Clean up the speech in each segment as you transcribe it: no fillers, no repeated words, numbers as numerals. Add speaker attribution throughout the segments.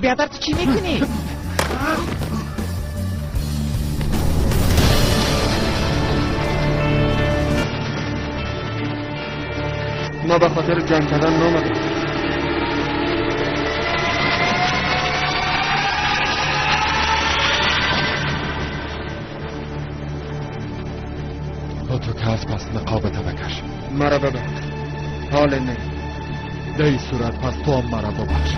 Speaker 1: بیادر تو چی میکنی؟
Speaker 2: ما به خاطر جنگ کردن نامدیم.
Speaker 3: تو که هست پس نقابت بکش.
Speaker 2: مرا ببخش. حال نه.
Speaker 3: در این صورت پس تو هم مرا ببخش.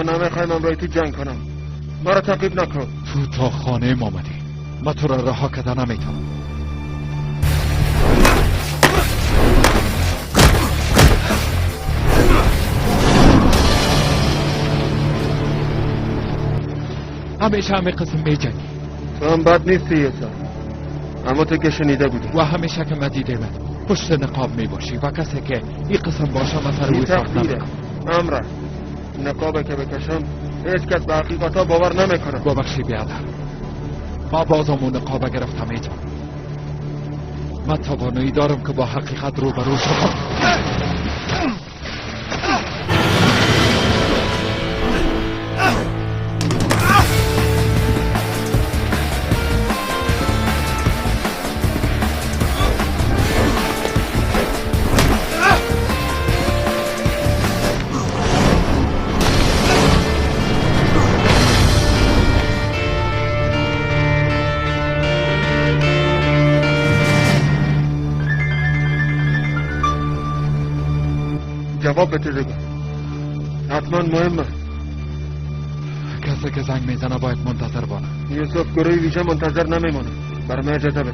Speaker 2: نمیخوایم امروی تو جنگ کنم. ما را تعقیب نکن.
Speaker 3: تو تا خانه ما آمدی. ما تو را رها کردن نمیتونم. همیشه همه قسم میجنگی.
Speaker 2: تو هم بد نیستی یوسف، اما تو که شنیده بودی
Speaker 3: و همیشه که من دیده من پشت نقاب میباشی و کسی که این قسم باشه من سر او حساب نمیکنم.
Speaker 2: امره نقابه که بکشم هیچ کس به حقیقتا باور نمیکنه.
Speaker 3: ببخشی بیادر، ما بازمون نقابه گرفتم ایجا. من توانایی دارم که با حقیقت روبرو شدم.
Speaker 2: جواب بده دیگه، حتما مهمه.
Speaker 3: کسی که زنگ میزنه باید منتظر بانه.
Speaker 2: یوسف گروه ویژه منتظر نمیمونه. برای من اجازه بده.